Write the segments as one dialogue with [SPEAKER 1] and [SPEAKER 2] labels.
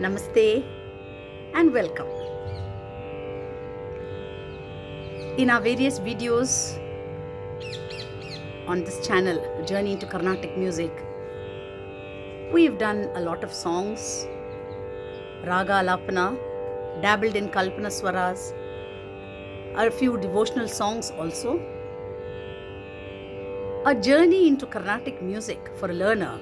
[SPEAKER 1] Namaste and welcome. In our various videos on this channel, Journey into Carnatic Music, we have done a lot of songs, Raga Alapana, dabbled in Kalpana Swaras, a few devotional songs also. A journey into Carnatic music for a learner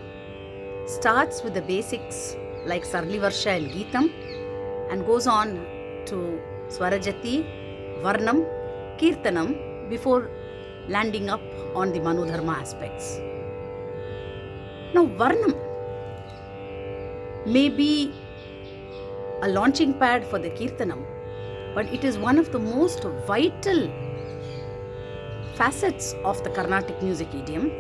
[SPEAKER 1] starts with the basics like Sarlivarsha and Geetam and goes on to Swarajati, Varnam, Kirtanam before landing up on the Manodharma aspects. Now Varnam may be a launching pad for the Kirtanam, but it is one of the most vital facets of the Carnatic music idiom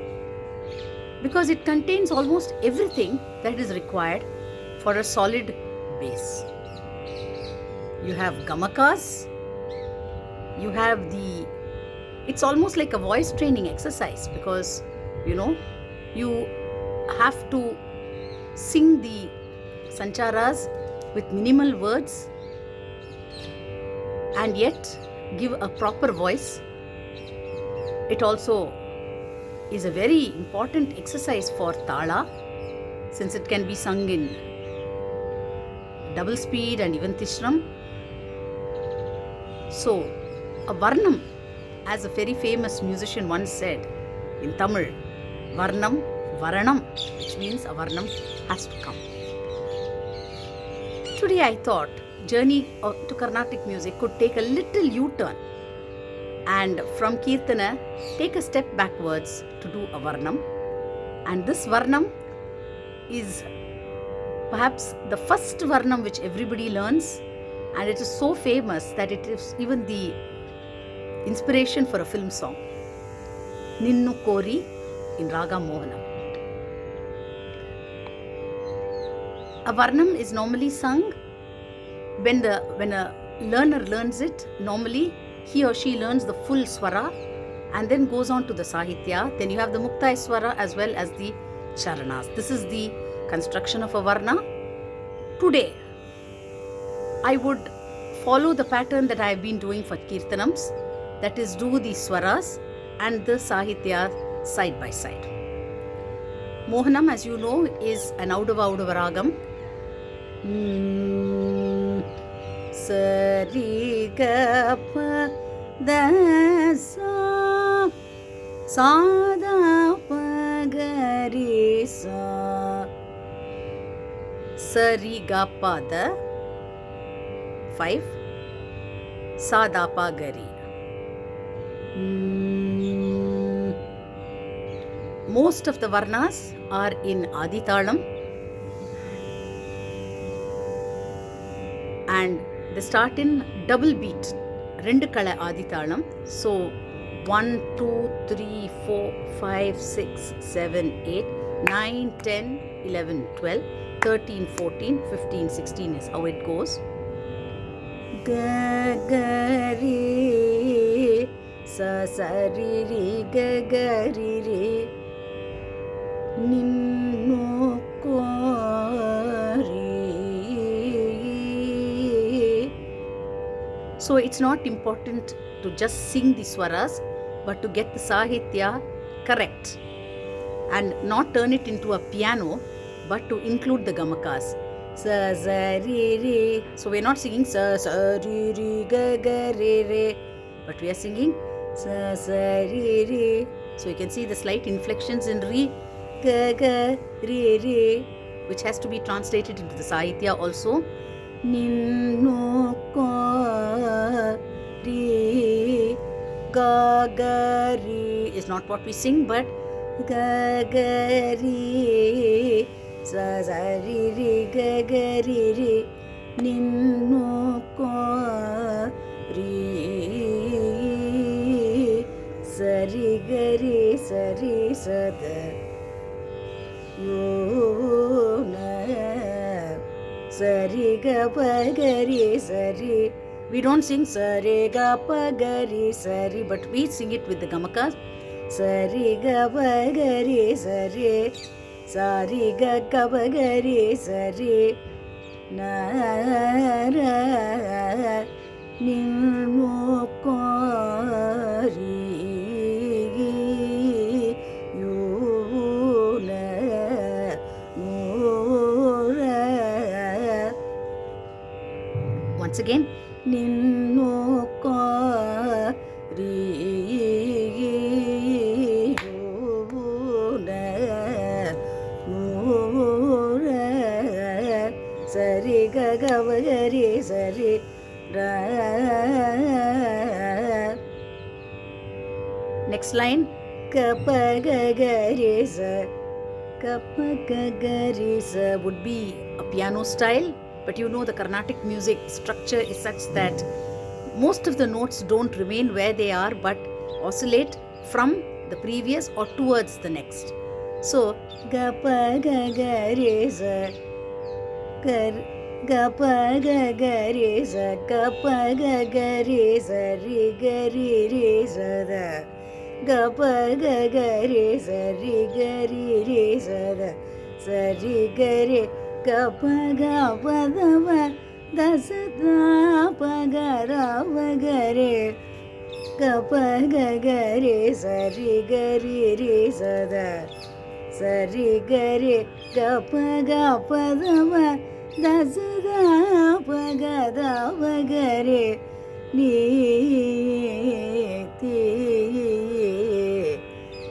[SPEAKER 1] because it contains almost everything that is required for a solid bass. You have gamakas, you have it's almost like a voice training exercise because you have to sing the sancharas with minimal words and yet give a proper voice. It also is a very important exercise for tala since it can be sung in double speed and even tishram. So, a Varnam, as a very famous musician once said in Tamil, Varnam, Varanam, which means a Varnam has to come. Today I thought Journey to Carnatic music could take a little U-turn and from Kirtana take a step backwards to do a Varnam. And this Varnam is perhaps the first Varnam which everybody learns, and it is so famous that it is even the inspiration for a film song. Ninnukori in Raga Mohanam. A Varnam is normally sung when a learner learns it. Normally he or she learns the full swara and then goes on to the sahitya. Then you have the muktai swara as well as the charanas. This is the construction of a varna. Today I would follow the pattern that I have been doing for kirtanams, that is do the swaras and the sahitya side by side. Mohanam, as you know, is an Audava ragam. Sari ga pa da sa sa da pa ga re sa. Sari ga pa da 5, sa da pa ga re. Most of the varnas are in Aditalam and they start in double beat, rendu kala Aditalam. So 1, 2, 3, 4, 5, 6, 7, 8, 9, 10, 11, 12, 13, 14, 15, 16 is how it goes. Ga ga re sa sa re re ga ga re re Ninnukori. So it's not important to just sing the swaras, but to get the sahitya correct and not turn it into a piano, but to include the gamakas. Sa sa re re. So we're not singing sa sa re re ga ga re re, but we are singing sa sa re re. So you can see the slight inflections in re ga ga re re, which has to be translated into the sahitya also. Ninnukori ga ga re is not what we sing, but ga ga re sa sa re re ga ga re re Ninnukori sa re ga re sa re sa da yo na sa re ga pa ga re sa re. We don't sing sa re ga pa ga re sa re, but we sing it with the gamakas. Sa re ga pa ga re sa re, sa re ga ga pa ga re sa re. nara ninnukori yuna nura. Once again, ninnukori yuna nura. Sari gagavagari sari ra. Next line, kapagagari sa. Kapagagari sa would be a piano style, but you know the Carnatic music structure is such that most of the notes don't remain where they are but oscillate from the previous or towards the next. So kapagagari sa. Kapagagari sa kapagagari sa ri gari ri sa da. Kapagagari sa ri gari ri sa da. Sa ri gari kapagapadava dasada pagadavagari. Kapagagari sa ri gari ri sa da. Sa ri gari kapagapadava dasada pagadavagari. Ni ti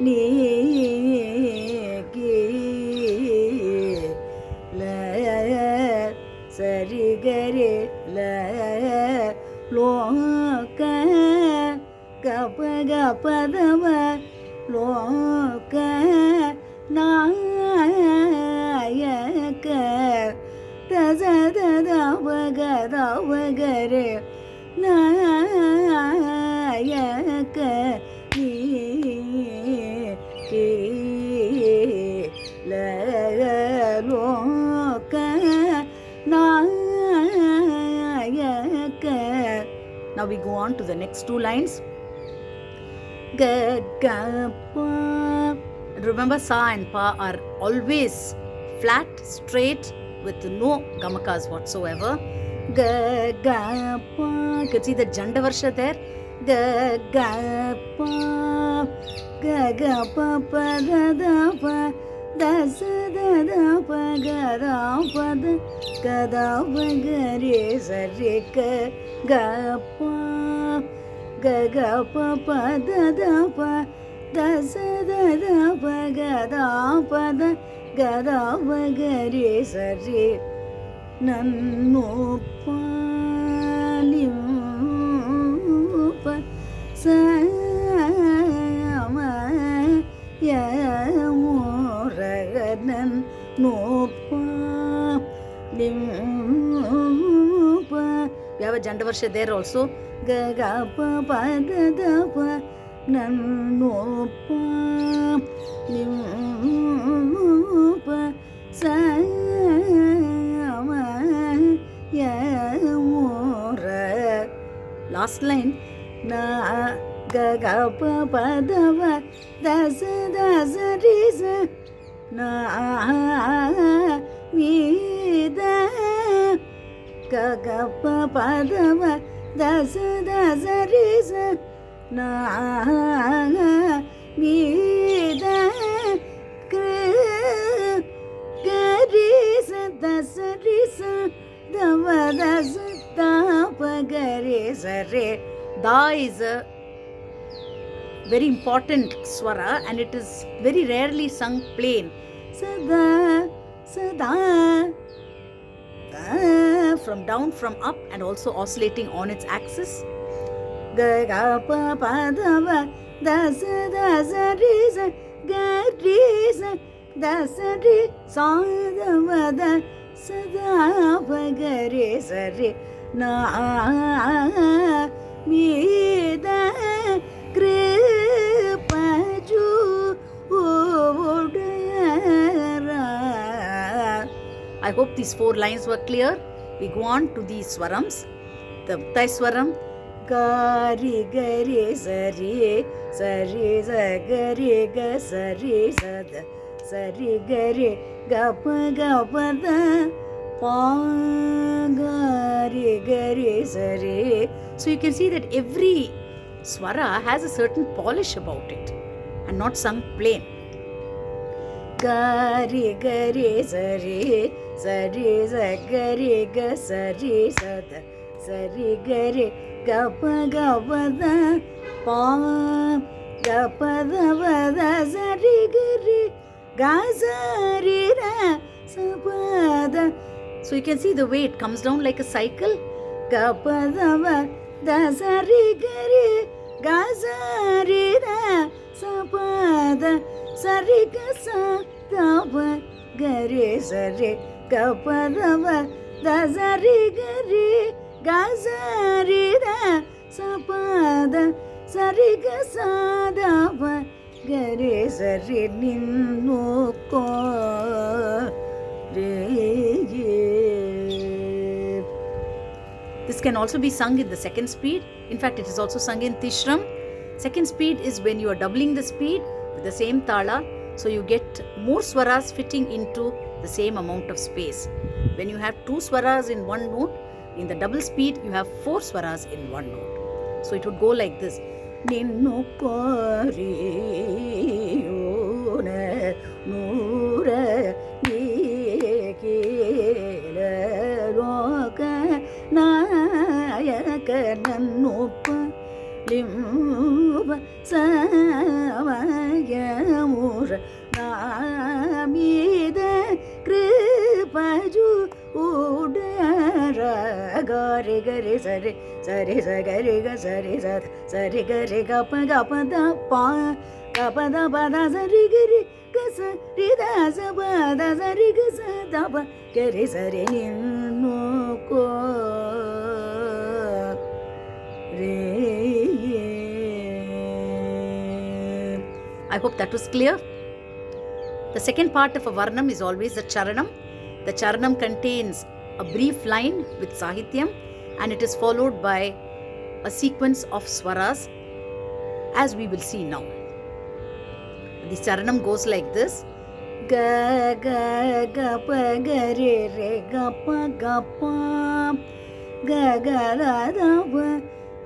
[SPEAKER 1] ni ki la sari gari la loka kapagapadava loka nayaka tazadavagare nayaka ni ki la loka nayaka. Now we go on to the next two lines. Ga ga pa. Remember, sa and pa are always flat, straight, with no gamakas whatsoever. Ga ga pa. You can see the Jandavarsha there. Ga ga pa. Ga ga pa pa da da pa. Da sa da da pa ga da pa da. Ga da pa ga re sa re ga ga pa. Ga ga pa pa da da pa. Da sa da da pa ga da pa da. Ga da pa ga re sa re. Nannu pa li pa sa ma ya mo ra nan no pa li pa. We have a Jandavarsha there also. Ga ga pa pa da da pa nan no pa li pa sa ma ya mo ra. Last line, na ga ga pa pa da va da sa ri sa na mi da. Ga ga pa pa da va da sa ri sa na mi da. Ga ri sa da sa ri sa da va da sa da pa ga re sa re. Da is a very important swara and it is very rarely sung plain. Sada, sada, da, from down, from up, and also oscillating on its axis. Ga ga pa pa da va da sa ri sa ga ri sa da sa ri sa da va da sa da pa ga re sa re na mi da kripa ju odara. I hope these four lines were clear. We go on to these swarams. The Uttai swaram, ga ri ga re sa re sa ga re ga sa re sa da sa ri ga re ga pa da pa ga re ga re sa re. So you can see that every swara has a certain polish about it and not sung plain. Ga re sa re sa ga re ga sa re sa da sa re ga re ga pa da pa ga pa da sa re ga re ga sa re da sa pa da. So you can see the way it comes down like a cycle. Ga pa da sa re ga re ga sa re da sa pa da sa re ga sa da pa ga re sa re ga pa da sa re ga re ga sa re da sa pa da sa re ga sa da pa ga re sa re Ninnukori. This can also be sung in the second speed. In fact, it is also sung in Tishram. Second speed is when you are doubling the speed with the same tala, so you get more swaras fitting into the same amount of space. When you have 2 swaras in one note, in the double speed, you have 4 swaras in one note. So it would go like this. Ninnukori one nura nikila roka nayaka nannupa limba savayamura namida kripaju udara gare gare sare sare sagare ga sare sare gare ga pa da pa da sare gare ga sare da sa pa da sare ga sa da pa gare sare Ninnukori. I hope that was clear. The second part of a Varnam is always the Charanam. The Charanam contains a brief line with Sahityam and it is followed by a sequence of Swaras, as we will see now. The Charanam goes like this. Ga ga ga pa ga re re ga pa ga pa ga ga da da pa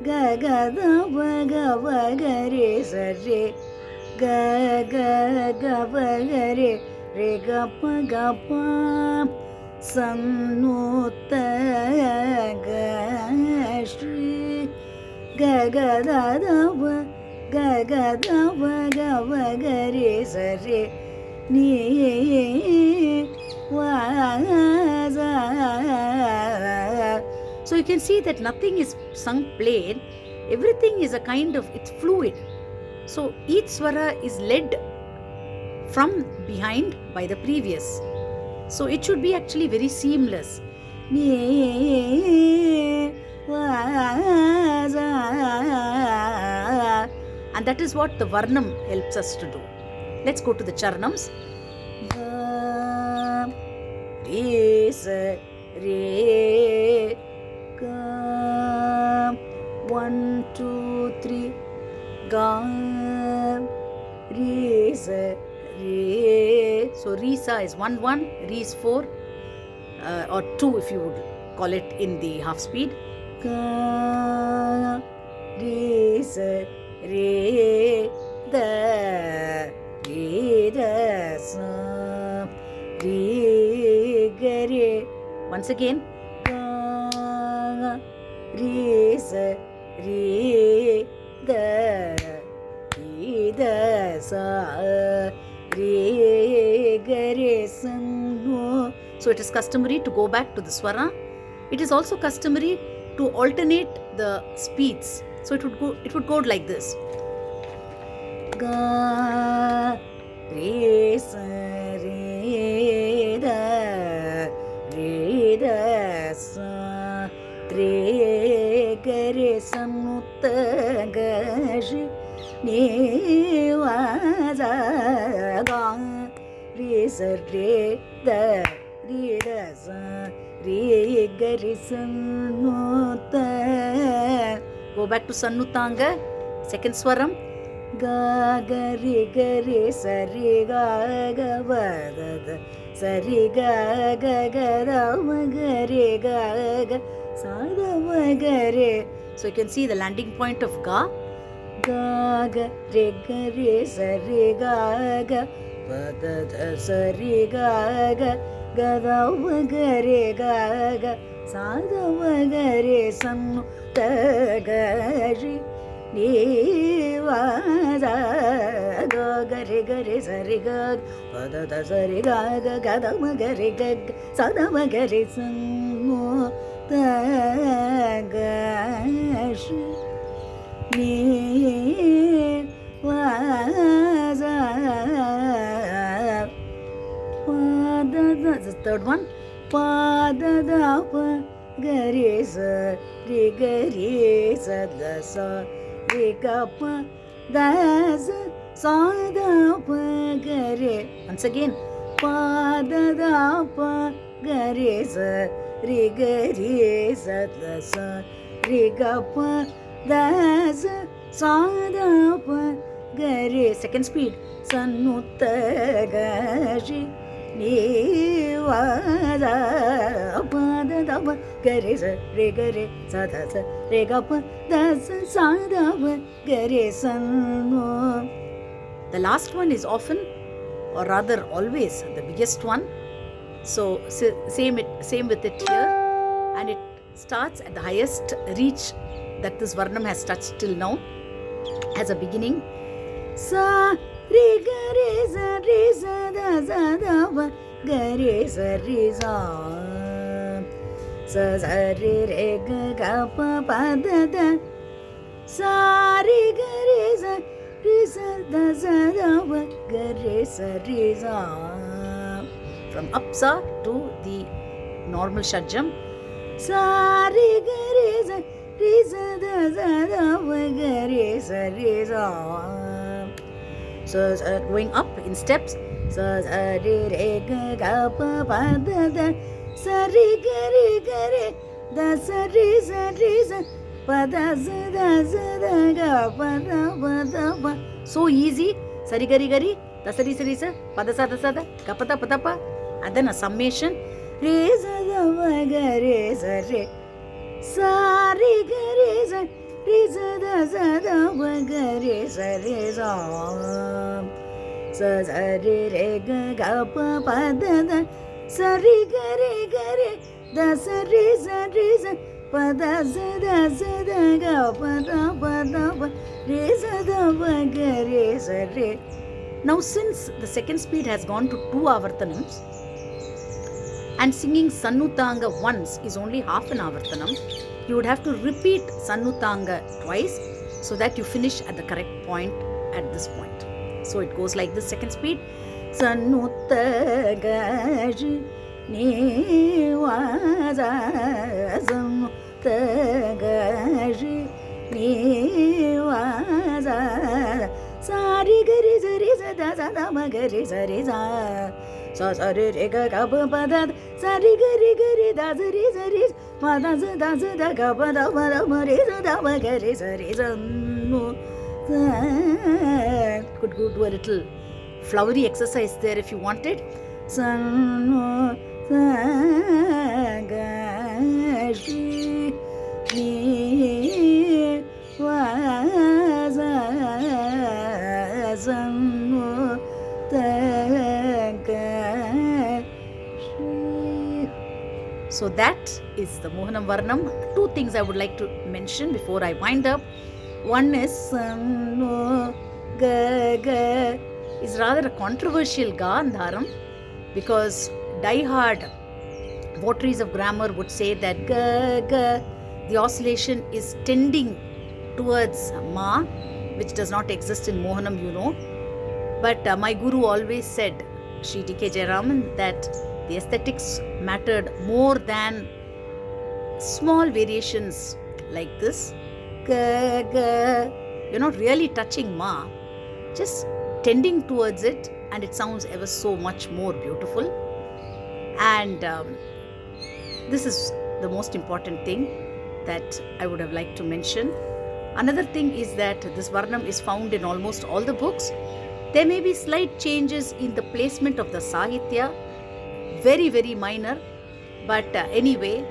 [SPEAKER 1] ga ga da pa ga pa ga re sa re ga ga ga pa ga re re ga pa sannuta ga shri ga ga da da pa ga ga da pa ga re sa re ni wa za. So you can see that nothing is sung plain. Everything is a kind of, it's fluid. So each swara is led from behind by the previous. So it should be actually very seamless. And that is what the Varnam helps us to do. Let's go to the Charanams. Ga, re, sa, re, ga. 1, 2, 3. Ga, re, sa, re. So re, sa is 1, 1. Re is 4. Or 2 if you would call it in the half speed. Ga, re, sa, re, da. Re da sa re ga re. Once again. Ga re sa re da re da sa re ga re sa. So it is customary to go back to the swara. It is also customary to alternate the speeds. So it would go like this. Ga re sa re da sa re ga re sanutta ga shi ni wa za ga re sa re da sa re ga re sanutta. Go back to Sannutanga, second swaram. ga ga re ga re sa re ga ga ba da da sa re ga ga ga da ma ga re ga ga sa da ma ga re. So you can see the landing point of ga. Ga ga re sa re ga ga ba da da sa re ga ga ga da ma ga re ga ga sa da ma ga re san ta ga ri ni wa da ga ga re sa re ga ba da da sa re ga ga ga da ma ga re ga sa da ma ga re san ta ga ri ni wa da pa da da. The third one, pa da da pa ga re sa re ga re sa da sa re ga pa da sa da pa ga re. Once again, pa da da pa ga re sa re ga re sa da sa re ga pa da sa da pa ga re. Second speed, sannu ta ga ri ni wa da pa da pa ga re sa re ga re sa da sa re ga pa da sa da pa ga re sannu. The last one is often, or rather always, the biggest one. So same with it here, and it starts at the highest reach that this Varnam has touched till now as a beginning. Sa re ga re sa da sa da pa ga re sa sa re ga ga pa da da sa re ga re sa da sa da pa ga re sa. From up sa to the normal shadjam, sa re ga re sa da sa da pa ga re sa. So going up in steps, sa re ga ga pa da da sa re ga re da sa re pa da da ga pa da pa. So easy. Sari gari da sari sa pa da sa da ga pa da pa, and then a summation, re sa da ma ga re sa re sa re ga re sa da sa da ma ga re sa sa re ga pa da da sa re ga re da sa re pa da da ga pa da pa re sa da ma ga re sa re. Now since the second speed has gone to 2 avartanams, and singing Sannutanga once is only half an avartanam, you would have to repeat Sannutanga twice so that you finish at the correct point at this point. So it goes like this. Second speed, Sannutanga ni wa za Sannutanga ni wa za sa re ga re sa da sa da ma ga re sa sa re ga ga pa da sa re ga re da sa re pa da ga pa da ma re sa da ma ga re sa no. Could go do a little flowery exercise there if you wanted. Sanno ga shi ni wa za sanno ta ga shi. So that is the Mohanam Varnam. Two things I would like to mention before I wind up. One is Sanno ga ga is rather a controversial Gandharam, because die-hard votaries of grammar would say that ga ga, the oscillation is tending towards ma, which does not exist in Mohanam, you know. But my guru always said, Shri D.K. Jayaraman, that the aesthetics mattered more than small variations like this. Ga ga, you're not really touching ma, just tending towards it, and it sounds ever so much more beautiful. And this is the most important thing that I would have liked to mention. Another thing is that this Varnam is found in almost all the books. There may be slight changes in the placement of the Sahitya, very, very minor, but anyway,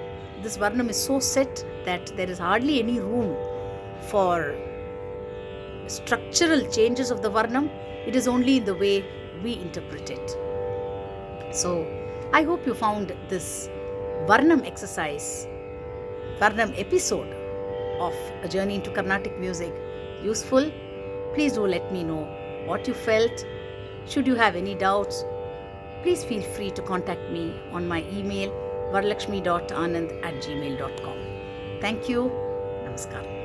[SPEAKER 1] this Varnam is so set that there is hardly any room for structural changes of the Varnam. It is only in the way we interpret it. So, I hope you found this Varnam exercise, Varnam episode of A Journey into Carnatic Music useful. Please do let me know what you felt. Should you have any doubts, please feel free to contact me on my email varalakshmi.anand@gmail.com. Thank you. Namaskar.